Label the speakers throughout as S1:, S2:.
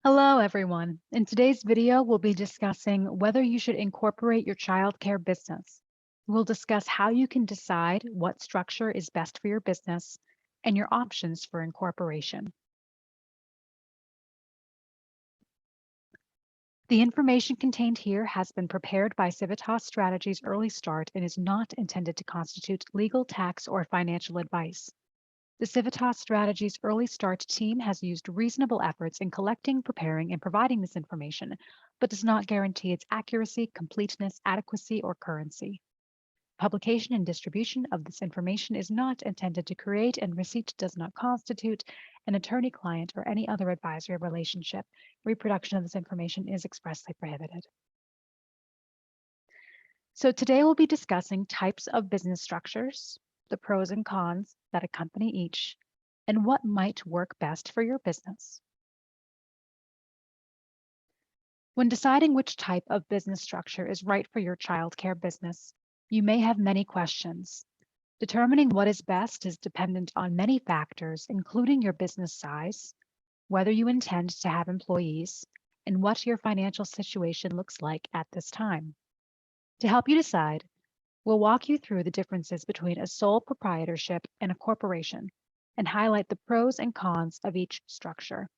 S1: Hello, everyone. In today's video, we'll be discussing whether you should incorporate your childcare business. We'll discuss how you can decide what structure is best for your business and your options for incorporation. The information contained here has been prepared by Civitas Strategies Early Start and is not intended to constitute legal, tax, or financial advice. The Civitas Strategies Early Start team has used reasonable efforts in collecting, preparing, and providing this information, but does not guarantee its accuracy, completeness, adequacy, or currency. Publication and distribution of this information is not intended to create, and receipt does not constitute an attorney-client or any other advisory relationship. Reproduction of this information is expressly prohibited. So today we'll be discussing types of business structures, the pros and cons that accompany each, and what might work best for your business. When deciding which type of business structure is right for your childcare business, you may have many questions. Determining what is best is dependent on many factors, including your business size, whether you intend to have employees, and what your financial situation looks like at this time. To help you decide, we'll walk you through the differences between a sole proprietorship and a corporation and highlight the pros and cons of each structure.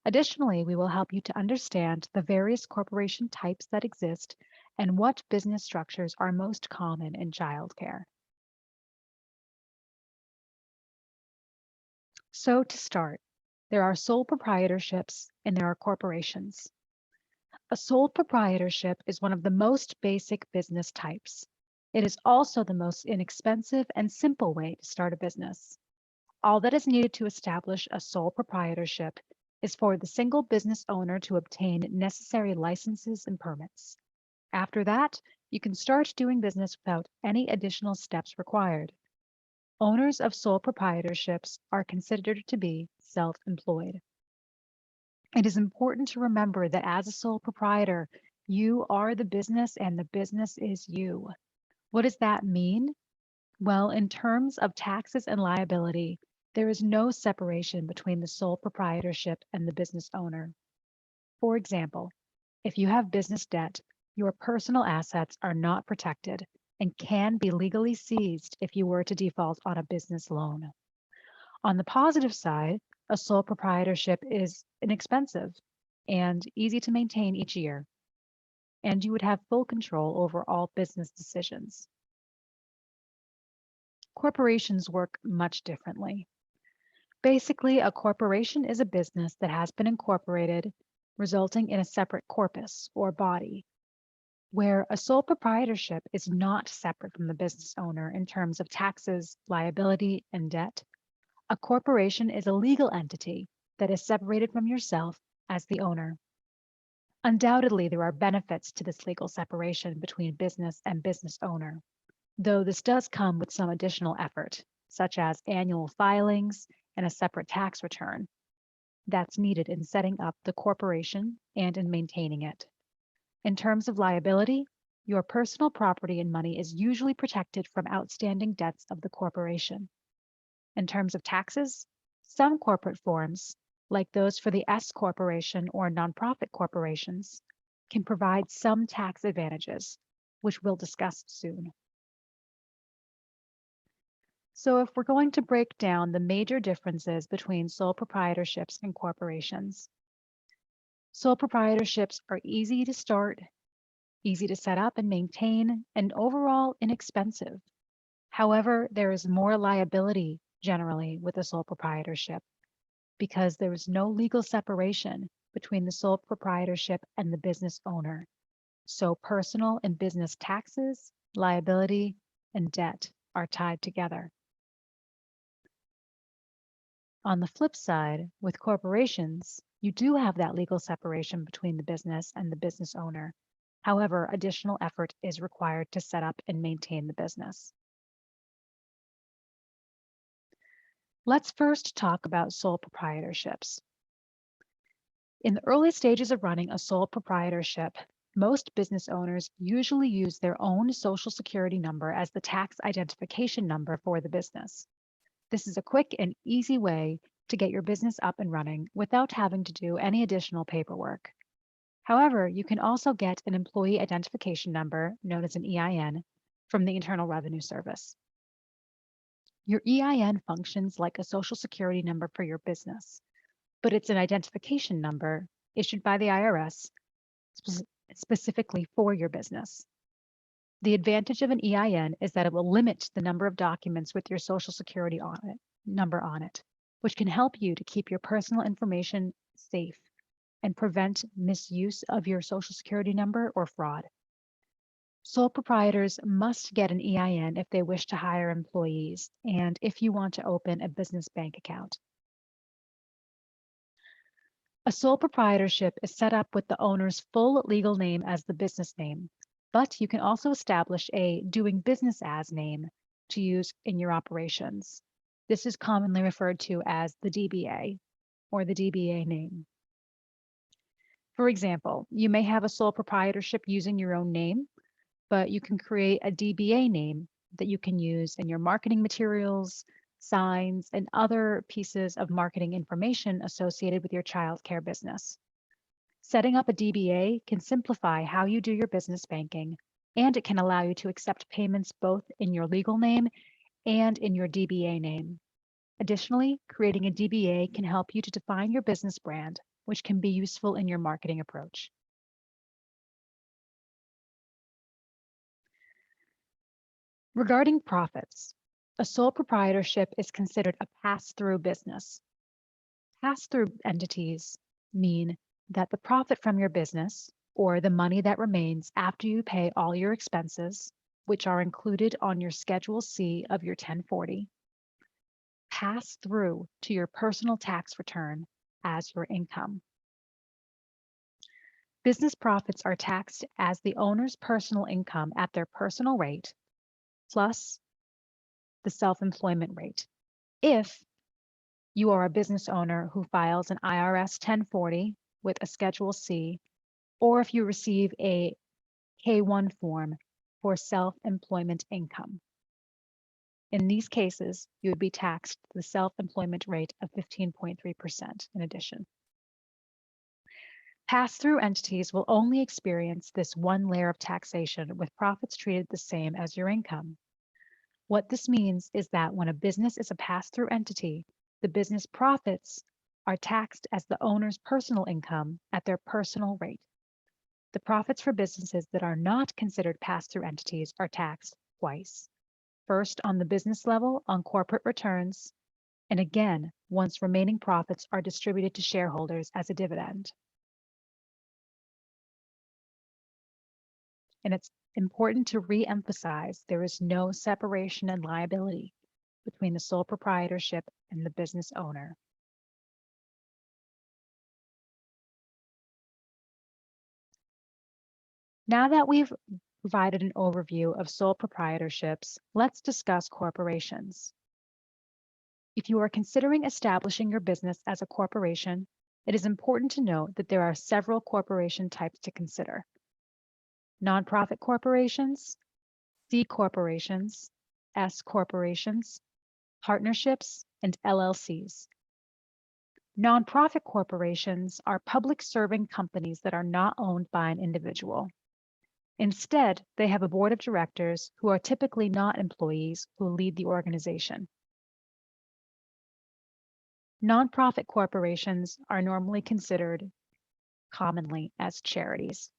S1: Additionally, we will help you to understand the various corporation types that exist and what business structures are most common in childcare. So to start, there are sole proprietorships and there are corporations. A sole proprietorship is one of the most basic business types. It is also the most inexpensive and simple way to start a business. All that is needed to establish a sole proprietorship is for the single business owner to obtain necessary licenses and permits. After that, you can start doing business without any additional steps required. Owners of sole proprietorships are considered to be self-employed. It is important to remember that as a sole proprietor, you are the business and the business is you. What does that mean? Well, in terms of taxes and liability, there is no separation between the sole proprietorship and the business owner. For example, if you have business debt, your personal assets are not protected and can be legally seized if you were to default on a business loan. On the positive side, a sole proprietorship is inexpensive and easy to maintain each year, and you would have full control over all business decisions. Corporations work much differently. Basically, a corporation is a business that has been incorporated, resulting in a separate corpus or body, where a sole proprietorship is not separate from the business owner in terms of taxes, liability, and debt. A corporation is a legal entity that is separated from yourself as the owner. Undoubtedly, there are benefits to this legal separation between business and business owner, though this does come with some additional effort, such as annual filings and a separate tax return that's needed in setting up the corporation and in maintaining it. In terms of liability, your personal property and money is usually protected from outstanding debts of the corporation. In terms of taxes, some corporate forms, like those for the S corporation or nonprofit corporations, can provide some tax advantages, which we'll discuss soon. So if we're going to break down the major differences between sole proprietorships and corporations, sole proprietorships are easy to start, easy to set up and maintain, and overall inexpensive. However, there is more liability generally with a sole proprietorship because there is no legal separation between the sole proprietorship and the business owner. So personal and business taxes, liability, and debt are tied together. On the flip side, with corporations, you do have that legal separation between the business and the business owner. However, additional effort is required to set up and maintain the business. Let's first talk about sole proprietorships. In the early stages of running a sole proprietorship, most business owners usually use their own Social Security number as the tax identification number for the business. This is a quick and easy way to get your business up and running without having to do any additional paperwork. However, you can also get an employee identification number, known as an EIN, from the Internal Revenue Service. Your EIN functions like a Social Security number for your business, but it's an identification number issued by the IRS specifically for your business. The advantage of an EIN is that it will limit the number of documents with your Social Security number on it, which can help you to keep your personal information safe and prevent misuse of your Social Security number or fraud. Sole proprietors must get an EIN if they wish to hire employees and if you want to open a business bank account. A sole proprietorship is set up with the owner's full legal name as the business name, but you can also establish a doing business as name to use in your operations. This is commonly referred to as the DBA or the DBA name. For example, you may have a sole proprietorship using your own name, but you can create a DBA name that you can use in your marketing materials, signs, and other pieces of marketing information associated with your childcare business. Setting up a DBA can simplify how you do your business banking, and it can allow you to accept payments both in your legal name and in your DBA name. Additionally, creating a DBA can help you to define your business brand, which can be useful in your marketing approach. Regarding profits, a sole proprietorship is considered a pass-through business. Pass-through entities mean that the profit from your business, or the money that remains after you pay all your expenses, which are included on your Schedule C of your 1040, pass through to your personal tax return as your income. Business profits are taxed as the owner's personal income at their personal rate plus the self-employment rate. If you are a business owner who files an IRS 1040 with a Schedule C, or if you receive a K-1 form for self-employment income. In these cases, you would be taxed the self-employment rate of 15.3% in addition. Pass-through entities will only experience this one layer of taxation with profits treated the same as your income. What this means is that when a business is a pass-through entity, the business profits are taxed as the owner's personal income at their personal rate. The profits for businesses that are not considered pass-through entities are taxed twice. First on the business level on corporate returns, and again once remaining profits are distributed to shareholders as a dividend. And it's important to re-emphasize there is no separation in liability between the sole proprietorship and the business owner. Now that we've provided an overview of sole proprietorships, let's discuss corporations. If you are considering establishing your business as a corporation, it is important to note that there are several corporation types to consider. Nonprofit corporations, C corporations, S corporations, partnerships, and LLCs. Nonprofit corporations are public serving companies that are not owned by an individual. Instead, they have a board of directors who are typically not employees who lead the organization. Nonprofit corporations are normally considered commonly as charities.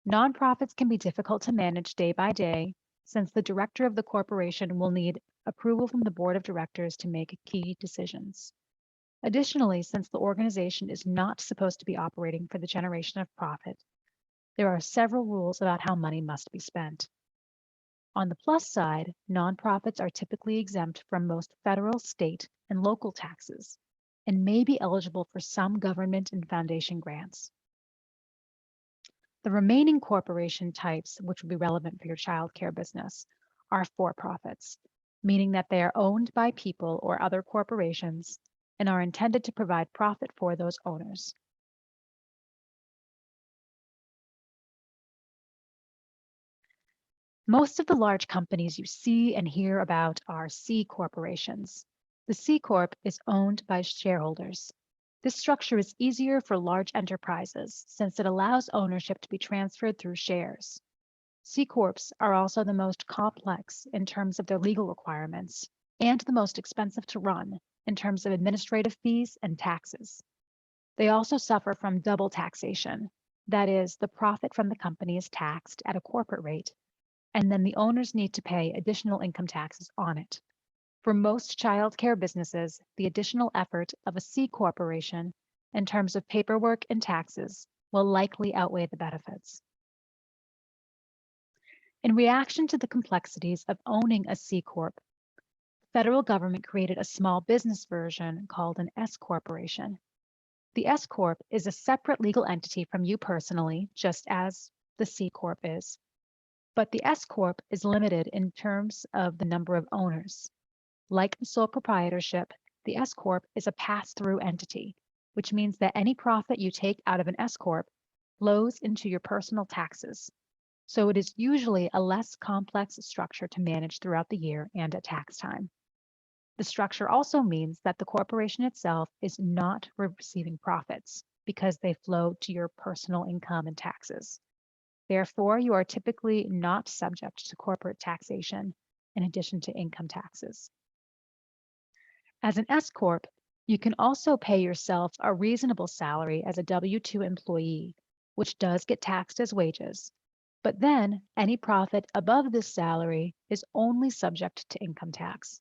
S1: Nonprofits can be difficult to manage day by day since the director of the corporation will need approval from the board of directors to make key decisions. Additionally, since the organization is not supposed to be operating for the generation of profit, there are several rules about how money must be spent. On the plus side, nonprofits are typically exempt from most federal, state, and local taxes, and may be eligible for some government and foundation grants. The remaining corporation types, which would be relevant for your childcare business, are for-profits, meaning that they are owned by people or other corporations and are intended to provide profit for those owners. Most of the large companies you see and hear about are C corporations. The C Corp is owned by shareholders. This structure is easier for large enterprises since it allows ownership to be transferred through shares. C Corps are also the most complex in terms of their legal requirements and the most expensive to run in terms of administrative fees and taxes. They also suffer from double taxation. That is, the profit from the company is taxed at a corporate rate, and then the owners need to pay additional income taxes on it. For most childcare businesses, the additional effort of a C corporation in terms of paperwork and taxes will likely outweigh the benefits. In reaction to the complexities of owning a C corp, the federal government created a small business version called an S corporation. The S corp is a separate legal entity from you personally, just as the C corp is. But the S corp is limited in terms of the number of owners. Like the sole proprietorship, the S corp is a pass-through entity, which means that any profit you take out of an S corp flows into your personal taxes. So it is usually a less complex structure to manage throughout the year and at tax time. The structure also means that the corporation itself is not receiving profits because they flow to your personal income and taxes. Therefore, you are typically not subject to corporate taxation in addition to income taxes. As an S Corp, you can also pay yourself a reasonable salary as a W-2 employee, which does get taxed as wages. But then any profit above this salary is only subject to income tax.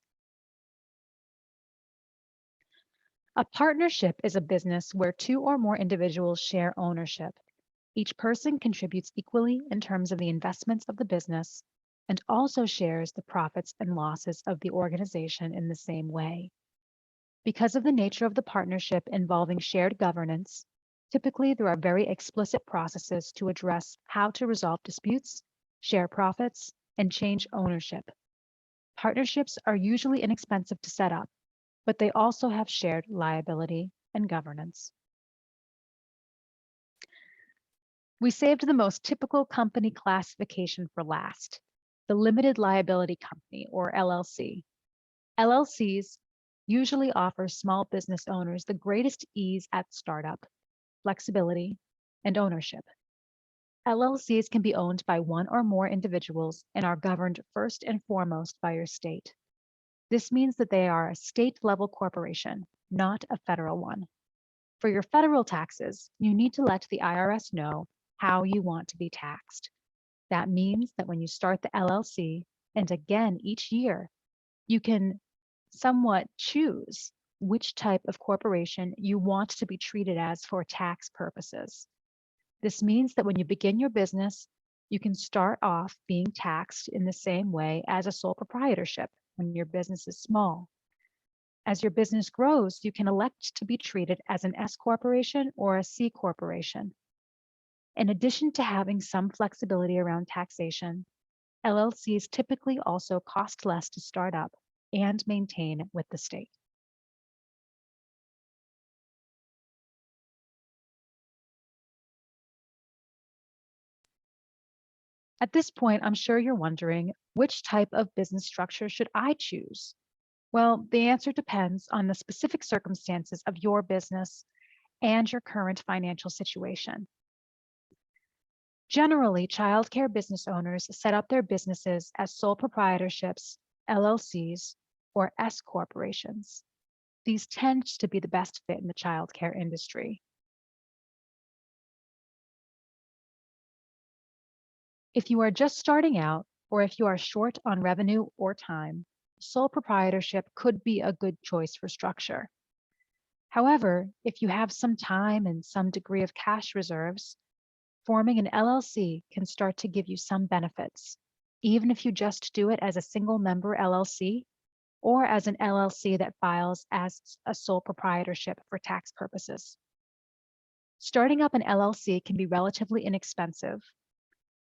S1: A partnership is a business where two or more individuals share ownership. Each person contributes equally in terms of the investments of the business and also shares the profits and losses of the organization in the same way. Because of the nature of the partnership involving shared governance, typically there are very explicit processes to address how to resolve disputes, share profits, and change ownership. Partnerships are usually inexpensive to set up, but they also have shared liability and governance. We saved the most typical company classification for last, the limited liability company, or LLC. LLCs usually offer small business owners the greatest ease at startup, flexibility, and ownership. LLCs can be owned by one or more individuals and are governed first and foremost by your state. This means that they are a state-level corporation, not a federal one. For your federal taxes, you need to let the IRS know how you want to be taxed. That means that when you start the LLC, and again each year, you can somewhat choose which type of corporation you want to be treated as for tax purposes. This means that when you begin your business, you can start off being taxed in the same way as a sole proprietorship when your business is small. As your business grows, you can elect to be treated as an S corporation or a C corporation. In addition to having some flexibility around taxation, LLCs typically also cost less to start up and maintain with the state. At this point, I'm sure you're wondering, which type of business structure should I choose? Well, the answer depends on the specific circumstances of your business and your current financial situation. Generally, childcare business owners set up their businesses as sole proprietorships, LLCs, or S corporations. These tend to be the best fit in the childcare industry. If you are just starting out, or if you are short on revenue or time, sole proprietorship could be a good choice for structure. However, if you have some time and some degree of cash reserves, forming an LLC can start to give you some benefits, even if you just do it as a single member LLC or as an LLC that files as a sole proprietorship for tax purposes. Starting up an LLC can be relatively inexpensive,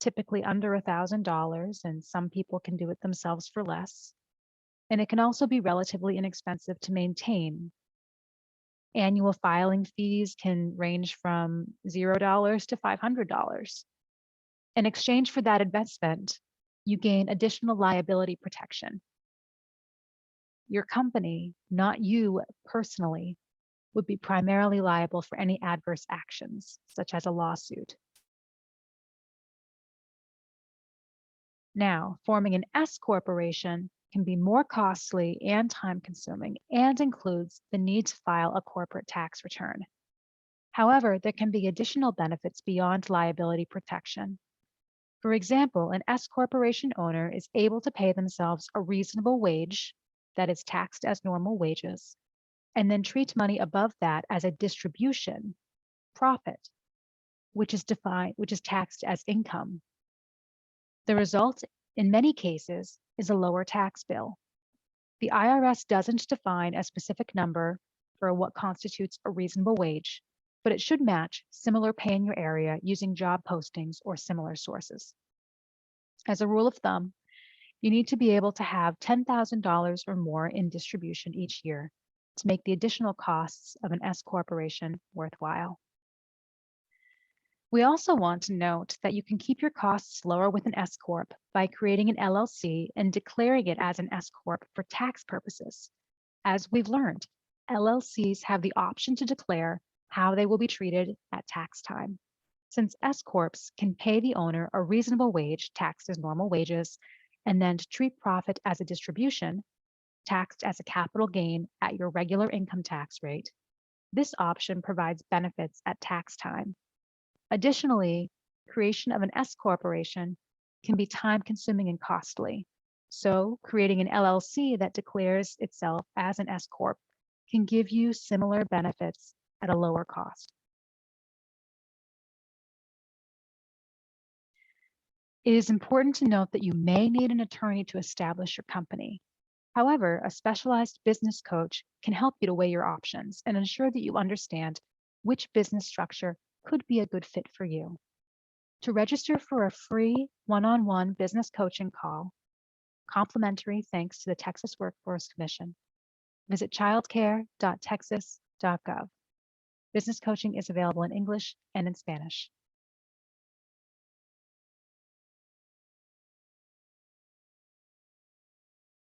S1: typically under $1,000, and some people can do it themselves for less. And it can also be relatively inexpensive to maintain. Annual filing fees can range from $0 to $500. In exchange for that investment, you gain additional liability protection. your company, not you personally, would be primarily liable for any adverse actions, such as a lawsuit. Now, forming an S corporation can be more costly and time-consuming and includes the need to file a corporate tax return. However, there can be additional benefits beyond liability protection. For example, an S corporation owner is able to pay themselves a reasonable wage that is taxed as normal wages, and then treat money above that as a distribution, profit, which is taxed as income. The result, in many cases, is a lower tax bill. The IRS doesn't define a specific number for what constitutes a reasonable wage, but it should match similar pay in your area using job postings or similar sources. As a rule of thumb, you need to be able to have $10,000 or more in distribution each year to make the additional costs of an S corporation worthwhile. We also want to note that you can keep your costs lower with an S Corp by creating an LLC and declaring it as an S Corp for tax purposes. As we've learned, LLCs have the option to declare how they will be treated at tax time. Since S Corps can pay the owner a reasonable wage taxed as normal wages, and then to treat profit as a distribution, taxed as a capital gain at your regular income tax rate, this option provides benefits at tax time. Additionally, creation of an S corporation can be time-consuming and costly. So creating an LLC that declares itself as an S corp can give you similar benefits at a lower cost. It is important to note that you may need an attorney to establish your company. However, a specialized business coach can help you to weigh your options and ensure that you understand which business structure could be a good fit for you. To register for a free one-on-one business coaching call, complimentary thanks to the Texas Workforce Commission, visit childcare.texas.gov. Business coaching is available in English and in Spanish.